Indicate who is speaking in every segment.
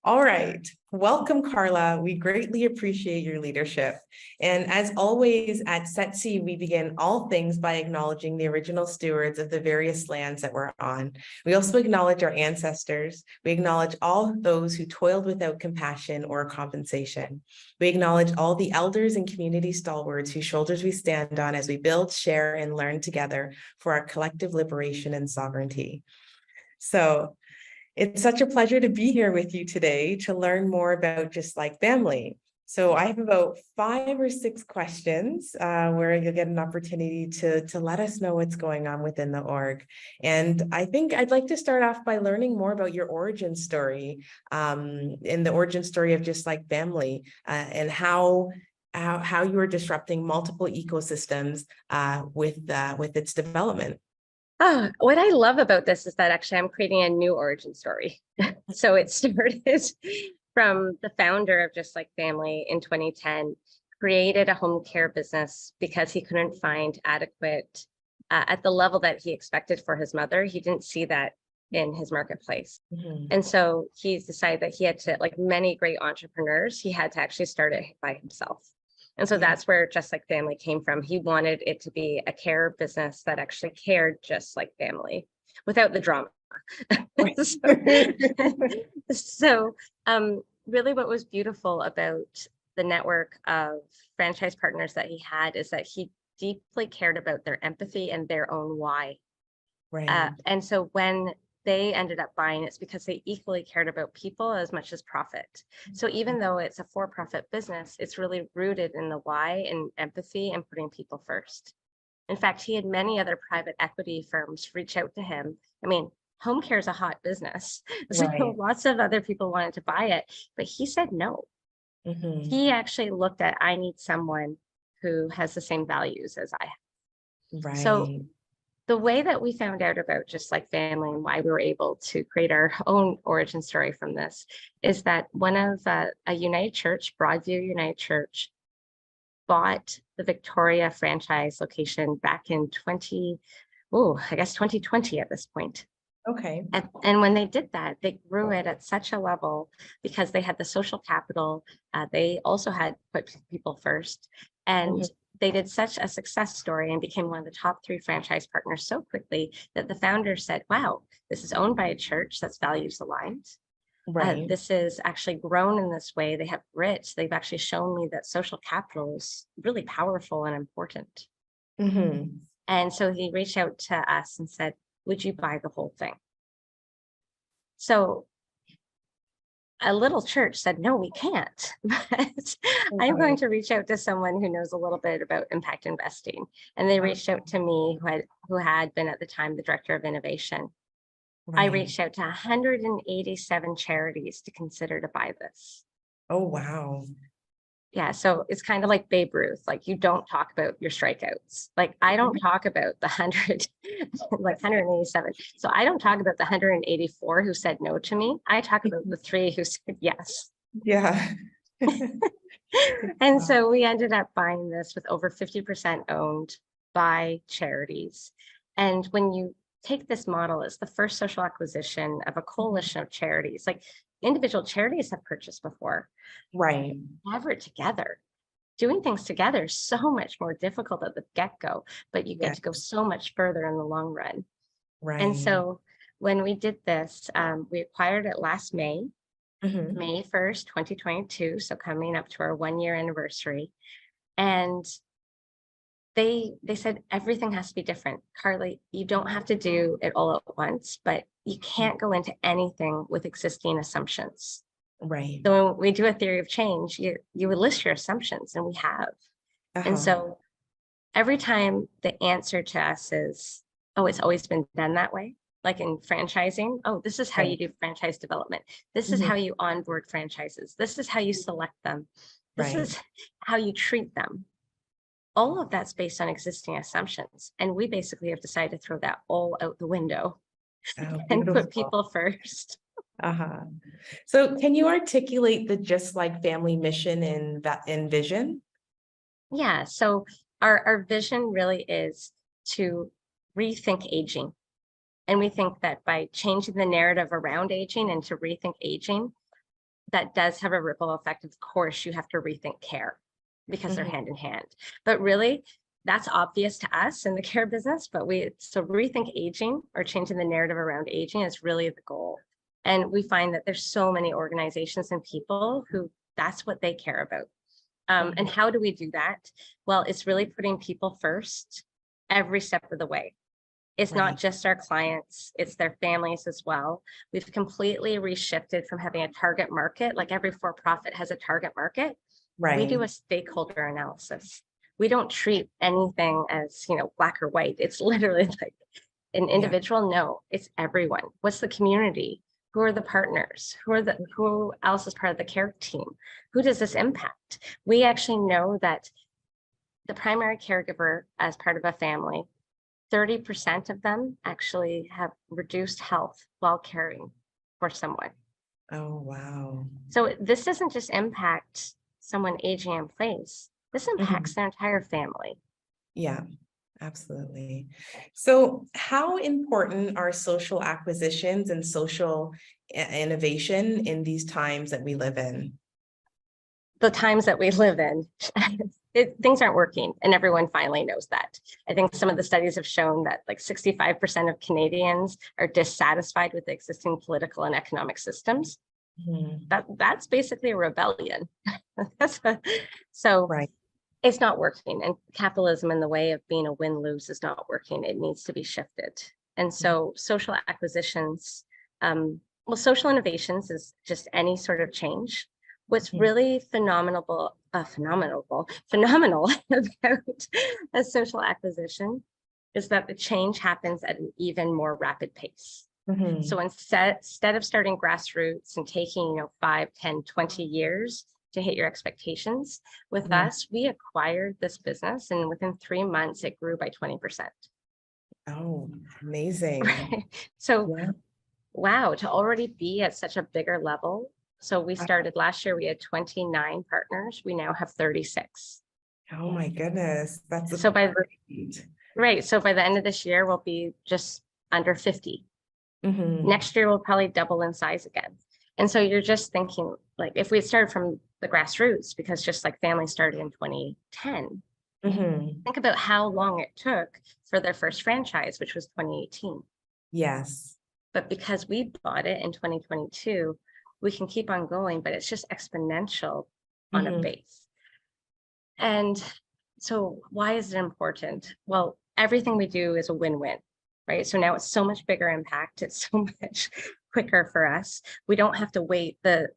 Speaker 1: All right. Welcome, Carla. We greatly appreciate your leadership. And as always at SETC, we begin all things by acknowledging the original stewards of the various lands that we're on. We also acknowledge our ancestors. We acknowledge all those who toiled without compassion or compensation. We acknowledge all the elders and community stalwarts whose shoulders we stand on as we build, share, and learn together for our collective liberation and sovereignty. So, it's such a pleasure to be here with you today to learn more about Just Like Family. So I have about 5 or 6 questions where you'll get an opportunity to let us know what's going on within the org. And I think I'd like to start off by learning more about your origin story in the origin story of Just Like Family and how you are disrupting multiple ecosystems with its development.
Speaker 2: Oh, what I love about this is that actually I'm creating a new origin story. So it started from the founder of Just Like Family in 2010, created a home care business because he couldn't find adequate at the level that he expected for his mother. He didn't see that in his marketplace. And so he decided that he had to, like many great entrepreneurs, he had to actually start it by himself. And so that's where Just Like Family came from. He wanted it to be a care business that actually cared just like family without the drama. So really what was beautiful about the network of franchise partners that he had is that he deeply cared about their empathy and their own why. And so when they ended up buying, it's because they equally cared about people as much as profit. So even though it's a for-profit business, it's really rooted in the why and empathy and putting people first. In fact, he had many other private equity firms reach out to him. I mean, home care is a hot business. So lots of other people wanted to buy it, but he said no. He actually looked at, I need someone who has the same values as I have. So the way that we found out about Just Like Family and why we were able to create our own origin story from this is that one of a United Church, Broadview United Church, bought the Victoria franchise location back in 2020 at this point.
Speaker 1: Okay.
Speaker 2: And when they did that, they grew it at such a level because they had the social capital. They also had put people first. And they did such a success story and became one of the top 3 franchise partners so quickly that the founder said, wow, this is owned by a church that's values aligned. This is actually grown in this way. They have grit. They've actually shown me that social capital is really powerful and important. And so he reached out to us and said, would you buy the whole thing? So a little church said, no, we can't, but I'm going to reach out to someone who knows a little bit about impact investing. And they reached out to me, who had been at the time the director of innovation. I reached out to 187 charities to consider to buy this.
Speaker 1: Oh, wow.
Speaker 2: Yeah, so it's kind of like Babe Ruth, like you don't talk about your strikeouts. Like I don't talk about the 187. So I don't talk about the 184 who said no to me. I talk about the 3 who said yes.
Speaker 1: Yeah.
Speaker 2: And so we ended up buying this with over 50% owned by charities. And when you take this model, it's the first social acquisition of a coalition of charities. Like individual charities have purchased before. Never together. Doing things together is so much more difficult at the get-go, but you get to go so much further in the long run. And so when we did this, we acquired it last May, May 1st, 2022. So coming up to our 1-year anniversary. And they said everything has to be different. Carly, you don't have to do it all at once, but you can't go into anything with existing assumptions. So when we do a theory of change, you would list your assumptions, and we have. And so every time the answer to us is, oh, it's always been done that way. Like in franchising, oh, this is how you do franchise development. This is how you onboard franchises. This is how you select them. This is how you treat them. All of that's based on existing assumptions. And we basically have decided to throw that all out the window and put people first.
Speaker 1: So can you articulate the Just Like Family mission in vision?
Speaker 2: Yeah, so our vision really is to rethink aging. And we think that by changing the narrative around aging and to rethink aging, that does have a ripple effect. Of course, you have to rethink care because they're
Speaker 1: Mhm.
Speaker 2: hand in hand. But really, that's obvious to us in the care business. But so rethink aging, or changing the narrative around aging, is really the goal. And we find that there's so many organizations and people who that's what they care about. And how do we do that? Well, it's really putting people first every step of the way. It's not
Speaker 1: Right.
Speaker 2: just our clients, it's their families as well. We've completely reshifted from having a target market, like every for-profit has a target market. We do
Speaker 1: Right.
Speaker 2: a stakeholder analysis. We don't treat anything as, black or white. It's literally like an
Speaker 1: Yeah.
Speaker 2: individual. No, it's everyone. What's the community? Who are the partners? Who else is part of the care team? Who does this impact? We actually know that the primary caregiver, as part of a family, 30% of them actually have reduced health while caring for someone.
Speaker 1: Oh, wow.
Speaker 2: So this doesn't just impact someone aging in place, this impacts
Speaker 1: Mhm.
Speaker 2: their entire family.
Speaker 1: Yeah, absolutely. So how important are social acquisitions and social innovation in these times that we live in?
Speaker 2: The times that we live in, things aren't working, and everyone finally knows that. I think some of the studies have shown that like 65% of Canadians are dissatisfied with the existing political and economic systems.
Speaker 1: Mhm.
Speaker 2: That's basically a rebellion. So
Speaker 1: Right.
Speaker 2: it's not working, and capitalism in the way of being a win-lose is not working. It needs to be shifted. And so social acquisitions, well, social innovations is just any sort of change. What's
Speaker 1: Mhm.
Speaker 2: really phenomenal about a social acquisition is that the change happens at an even more rapid pace. So
Speaker 1: Mhm.
Speaker 2: instead of starting grassroots and taking, 5, 10, 20 years to hit your expectations, with
Speaker 1: Mhm.
Speaker 2: us, we acquired this business, and within 3 months, it grew by 20%.
Speaker 1: Oh, amazing.
Speaker 2: Right. So,
Speaker 1: Yeah.
Speaker 2: wow, to already be at such a bigger level. So we
Speaker 1: Uh,
Speaker 2: started last year, we had 29 partners. We now have 36.
Speaker 1: Oh my goodness.
Speaker 2: So
Speaker 1: Great.
Speaker 2: by the end of this year, we'll be just under 50.
Speaker 1: Mhm.
Speaker 2: Next year, we'll probably double in size again. And so you're just thinking, like, if we had started from the grassroots, because just like families started in 2010,
Speaker 1: Mhm.
Speaker 2: think about how long it took for their first franchise, which was 2018.
Speaker 1: Yes.
Speaker 2: But because we bought it in 2022, we can keep on going, but it's just exponential on a
Speaker 1: Mhm.
Speaker 2: base. And so why is it important? Well, everything we do is a win-win, right? So now it's so much bigger impact. It's so much quicker for us. We don't have to wait. The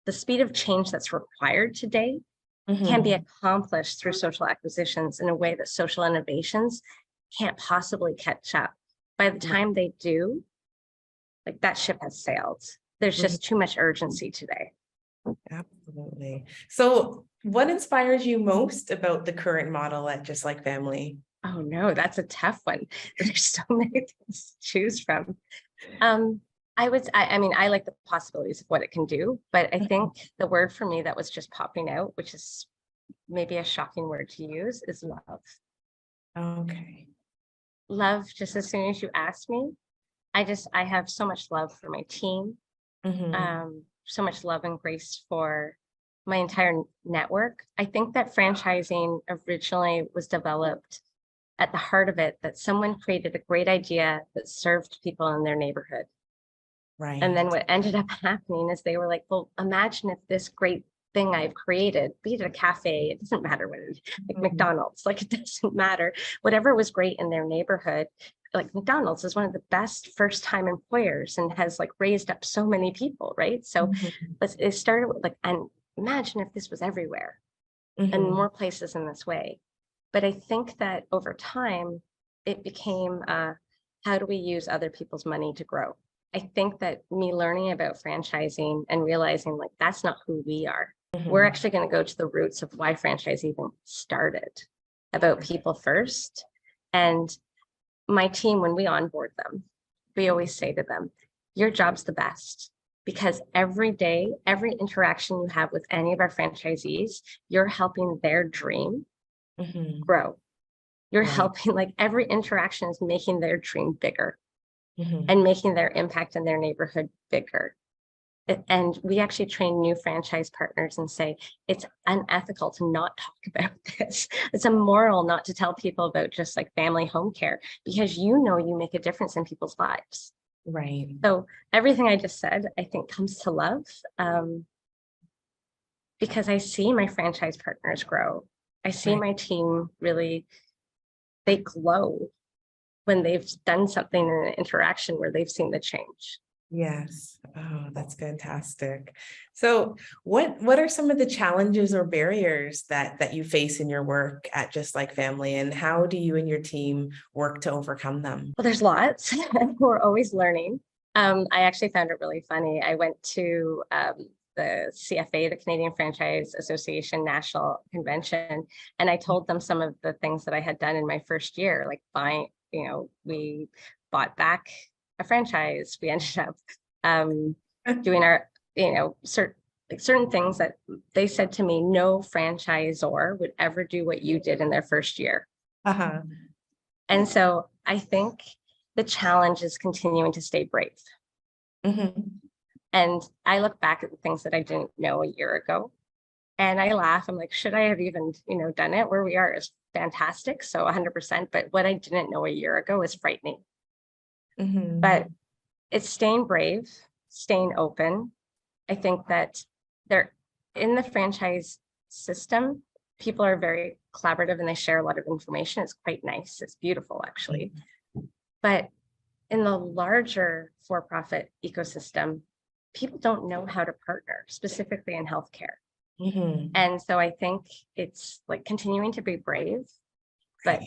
Speaker 2: speed of change that's required today can be
Speaker 1: Mhm.
Speaker 2: accomplished through social acquisitions in a way that social innovations can't possibly catch up. By the
Speaker 1: Right.
Speaker 2: time they do, like that ship has sailed. There's
Speaker 1: Mhm.
Speaker 2: just too much urgency today.
Speaker 1: Absolutely. So what inspires you most about the current model at Just Like Family?
Speaker 2: Oh no, that's a tough one. There's so many things to choose from. Um, I mean, I like the possibilities of what it can do, but I
Speaker 1: Mhm.
Speaker 2: think the word for me that was just popping out, which is maybe a shocking word to use, is love.
Speaker 1: Okay.
Speaker 2: Love, just as soon as you asked me, I have so much love for my team,
Speaker 1: Mhm.
Speaker 2: so much love and grace for my entire network. I think that franchising originally was developed at the heart of it, that someone created a great idea that served people in their neighborhood. And
Speaker 1: Right.
Speaker 2: then what ended up happening is they were like, well, imagine if this great thing I've created, be it a cafe, it doesn't matter what it is, like
Speaker 1: Mhm.
Speaker 2: McDonald's, like it doesn't matter. Whatever was great in their neighborhood, like McDonald's is one of the best first time employers and has like raised up so many people, right? So
Speaker 1: Mhm.
Speaker 2: it started with like, and imagine if this was everywhere and
Speaker 1: Mhm.
Speaker 2: more places in this way. But I think that over time, it became how do we use other people's money to grow? I think that me learning about franchising and realizing like that's not who we are. We're
Speaker 1: Mhm.
Speaker 2: actually going to go to the roots of why franchise even started, about people first. And my team, when we onboard them, we always say to them, your job's the best because every day, every interaction you have with any of our franchisees, you're helping their dream
Speaker 1: Mhm.
Speaker 2: grow. You're
Speaker 1: Right.
Speaker 2: helping, like every interaction is making their dream bigger
Speaker 1: Mhm.
Speaker 2: and making their impact in their neighborhood bigger. And we actually train new franchise partners and say, it's unethical to not talk about this. It's immoral not to tell people about just like family home care, because you make a difference in people's lives.
Speaker 1: Right.
Speaker 2: So everything I just said, I think comes to love, because I see my franchise partners grow. I see my team really, they glow when they've done something in an interaction where they've seen the change.
Speaker 1: Yes. Oh, that's fantastic. So what are some of the challenges or barriers that you face in your work at Just Like Family, and how do you and your team work to overcome them?
Speaker 2: Well, there's lots. We're always learning. I actually found it really funny. I went to the CFA, the Canadian Franchise Association National Convention, and I told them some of the things that I had done in my first year, like buying, we bought back a franchise. We ended up doing our, certain things that they said to me, no franchisor would ever do what you did in their first year.
Speaker 1: Uh-huh.
Speaker 2: And so I think the challenge is continuing to stay brave.
Speaker 1: Mm-hmm.
Speaker 2: And I look back at the things that I didn't know a year ago and I laugh. I'm like, should I have even, done it? Where we are is fantastic. So 100%. But what I didn't know a year ago is frightening.
Speaker 1: Mm-hmm.
Speaker 2: But it's staying brave, staying open. I think that they're in the franchise system, people are very collaborative and they share a lot of information. It's quite nice. It's beautiful, actually. But in the larger for-profit ecosystem, people don't know how to partner, specifically in healthcare.
Speaker 1: Mm-hmm.
Speaker 2: And so I think it's like continuing to be brave, but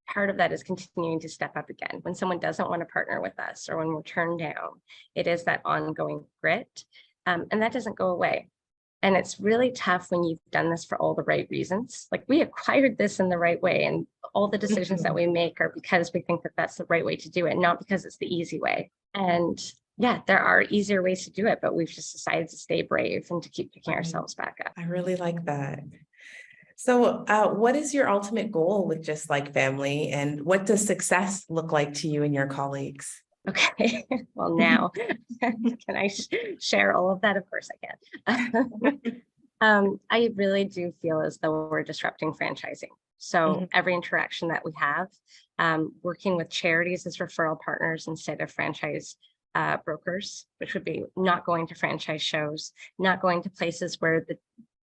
Speaker 2: part of that is continuing to step up again. When someone doesn't want to partner with us or when we're turned down, it is that ongoing grit. And that doesn't go away. And it's really tough when you've done this for all the right reasons. Like we acquired this in the right way, and all the decisions that we make are because we think that that's the right way to do it, not because it's the easy way. And yeah, there are easier ways to do it, but we've just decided to stay brave and to keep picking ourselves back up.
Speaker 1: I really like that. So what is your ultimate goal with Just Like Family, and what does success look like to you and your colleagues?
Speaker 2: Okay, well now, can I share all of that? Of course I can. I really do feel as though we're disrupting franchising. So every interaction that we have, working with charities as referral partners instead of franchise brokers, which would be not going to franchise shows, not going to places where the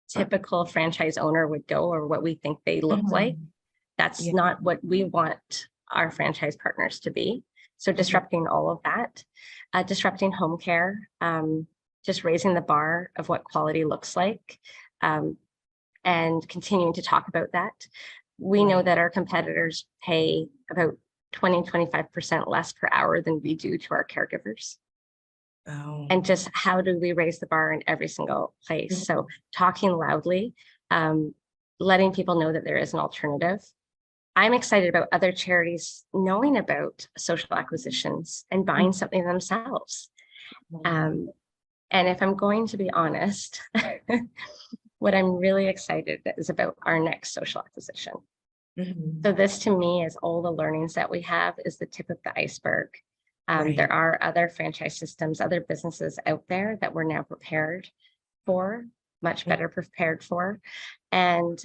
Speaker 2: typical franchise owner would go or what we think they look like. That's not what we want our franchise partners to be. So disrupting all of that, disrupting home care, just raising the bar of what quality looks like, and continuing to talk about that. We know that our competitors pay about 20-25% less per hour than we do to our caregivers. Oh. And just how do we raise the bar in every single place? So talking loudly, letting people know that there is an alternative. I'm excited about other charities knowing about social acquisitions and buying something themselves. And if I'm going to be honest, what I'm really excited is about our next social acquisition. So this to me is all the learnings that we have is the tip of the iceberg. There are other franchise systems, other businesses out there that we're now prepared for, much better prepared for. And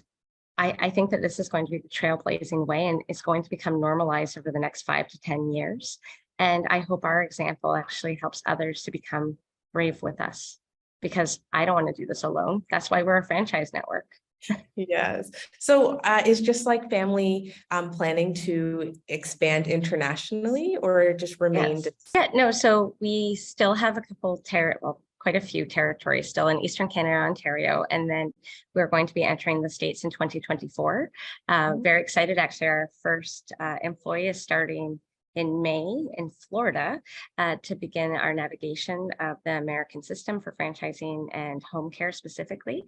Speaker 2: I think that this is going to be the trailblazing way, and it's going to become normalized over the next 5 to 10 years. And I hope our example actually helps others to become brave with us, because I don't want to do this alone. That's why we're a franchise network.
Speaker 1: Yes. So is Just Like Family planning to expand internationally or just remain?
Speaker 2: Yes. Yeah, no, so we still have a couple quite a few territories still in Eastern Canada, Ontario, and then we're going to be entering the States in 2024. Very excited, actually. Our first employee is starting in May in Florida to begin our navigation of the American system for franchising and home care specifically.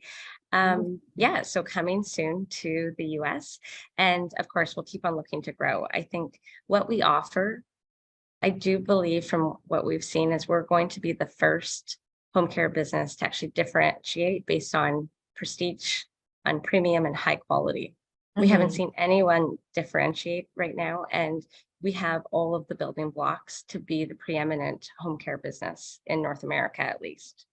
Speaker 2: Yeah, so coming soon to the US. And of course, we'll keep on looking to grow. I think what we offer, I do believe from what we've seen, is we're going to be the first home care business to actually differentiate based on prestige, on premium and high quality. We haven't seen anyone differentiate right now. And we have all of the building blocks to be the preeminent home care business in North America, at least.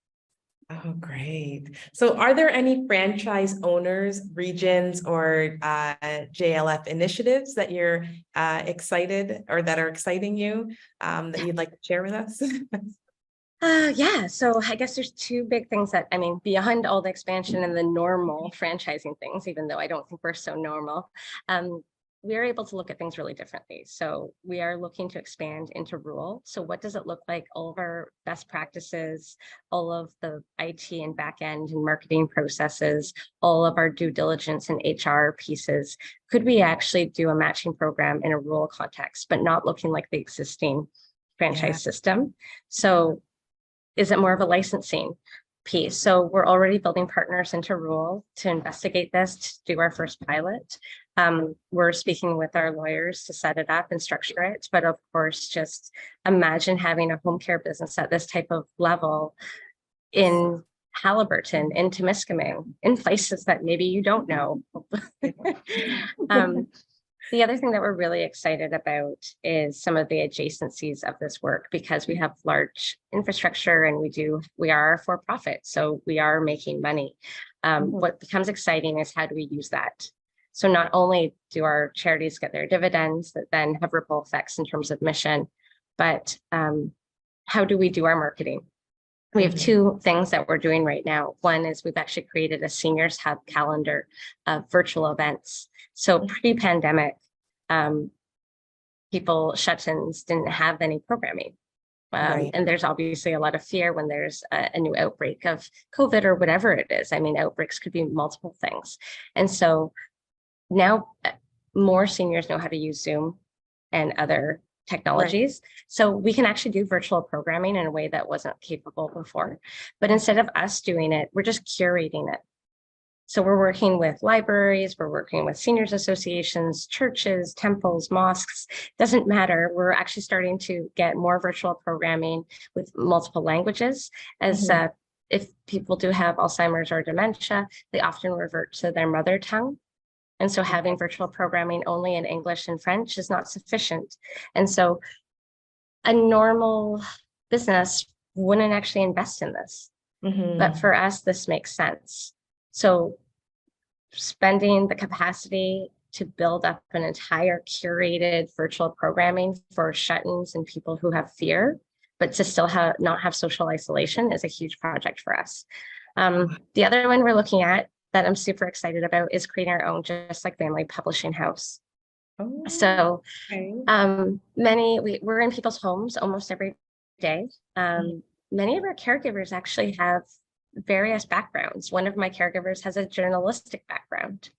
Speaker 1: Oh, great. So are there any franchise owners, regions, or JLF initiatives that you're excited or that are exciting you that you'd like to share with us?
Speaker 2: Yeah, so I guess there's two big things that, I mean, beyond all the expansion and the normal franchising things, even though I don't think we're so normal, we are able to look at things really differently. So we are looking to expand into rural. So what does it look like? All of our best practices, all of the IT and back end and marketing processes, all of our due diligence and HR pieces. Could we actually do a matching program in a rural context, but not looking like the existing franchise system? So is it more of a licensing piece? So we're already building partners into rural to investigate this, to do our first pilot. We're speaking with our lawyers to set it up and structure it. But of course, just imagine having a home care business at this type of level in Halliburton, in Temiskaming, in places that maybe you don't know. The other thing that we're really excited about is some of the adjacencies of this work, because we have large infrastructure and we are for profit. So we are making money. What becomes exciting is how do we use that? So not only do our charities get their dividends that then have ripple effects in terms of mission, but how do we do our marketing? We have two things that we're doing right now. One is we've actually created a seniors hub calendar of virtual events. So pre-pandemic, people, shut-ins didn't have any programming. And there's obviously a lot of fear when there's a new outbreak of COVID or whatever it is. I mean, outbreaks could be multiple things. And so now more seniors know how to use Zoom and other technologies. So we can actually do virtual programming in a way that wasn't capable before. But instead of us doing it, we're just curating it. So we're working with libraries, we're working with seniors associations, churches, temples, mosques, doesn't matter. We're actually starting to get more virtual programming with multiple languages, as if people do have Alzheimer's or dementia, they often revert to their mother tongue. And so having virtual programming only in English and French is not sufficient. And so a normal business wouldn't actually invest in this. But for us, this makes sense. So spending the capacity to build up an entire curated virtual programming for shut-ins and people who have fear, but to still not have social isolation is a huge project for us. The other one we're looking at that I'm super excited about is creating our own Just Like Family publishing house. So we're in people's homes almost every day. Many of our caregivers actually have various backgrounds. One of my caregivers has a journalistic background.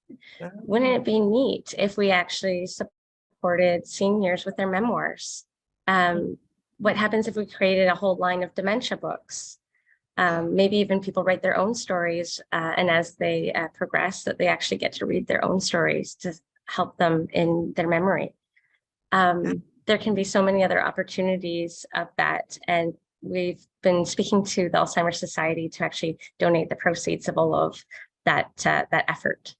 Speaker 2: Wouldn't it be neat if we actually supported seniors with their memoirs? What happens if we created a whole line of dementia books? Maybe even people write their own stories, and as they progress, that they actually get to read their own stories to help them in their memory. There can be so many other opportunities of that, and we've been speaking to the Alzheimer's Society to actually donate the proceeds of all of that effort.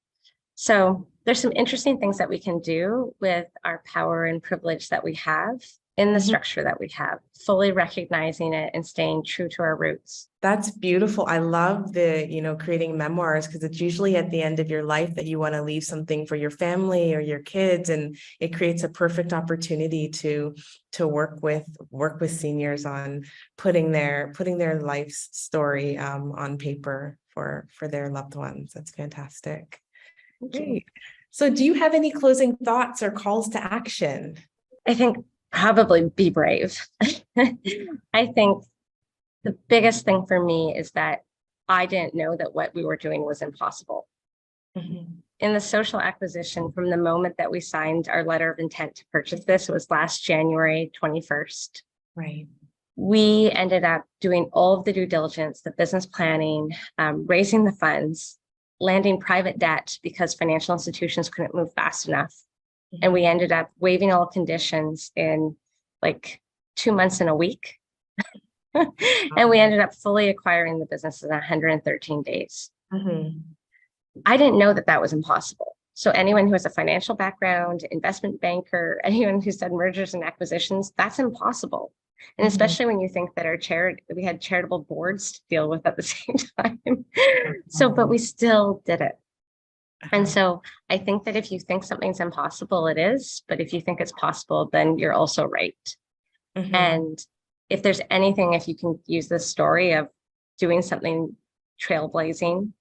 Speaker 2: So there's some interesting things that we can do with our power and privilege that we have in the structure that we have, fully recognizing it and staying true to our roots.
Speaker 1: That's beautiful. I love the, creating memoirs, because it's usually at the end of your life that you want to leave something for your family or your kids. And it creates a perfect opportunity to work with seniors on putting their life's story on paper for their loved ones. That's fantastic. Great. So do you have any closing thoughts or calls to action?
Speaker 2: I think probably be brave. I think the biggest thing for me is that I didn't know that what we were doing was impossible. In the social acquisition, from the moment that we signed our letter of intent to purchase this, it was last January 21st.
Speaker 1: Right.
Speaker 2: We ended up doing all of the due diligence, the business planning, raising the funds, landing private debt because financial institutions couldn't move fast enough. And we ended up waiving all conditions in like 2 months and a week. And we ended up fully acquiring the business in 113 days. I didn't know that that was impossible. So anyone who has a financial background, investment banker, anyone who's done mergers and acquisitions, that's impossible. And especially when you think that we had charitable boards to deal with at the same time. So, but we still did it. And so I think that if you think something's impossible, it is. But if you think it's possible, then you're also right. And if there's anything, if you can use this story of doing something trailblazing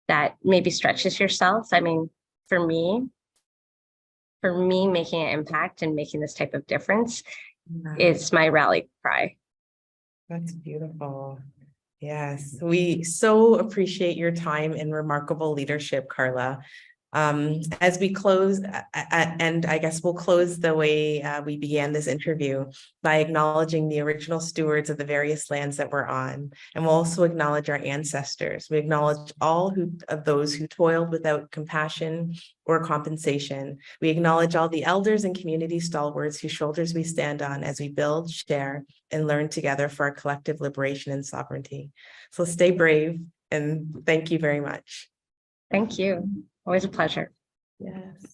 Speaker 2: that maybe stretches yourself. I mean, for me, making an impact and making this type of difference is my rally cry.
Speaker 1: That's beautiful. Yes, we so appreciate your time and remarkable leadership, Carla. As we close, and I guess we'll close the way we began this interview by acknowledging the original stewards of the various lands that we're on. And we'll also acknowledge our ancestors. We acknowledge all of those who toiled without compassion or compensation. We acknowledge all the elders and community stalwarts whose shoulders we stand on as we build, share, and learn together for our collective liberation and sovereignty. So stay brave, and thank you very much.
Speaker 2: Thank you. Always a pleasure.
Speaker 1: Yes.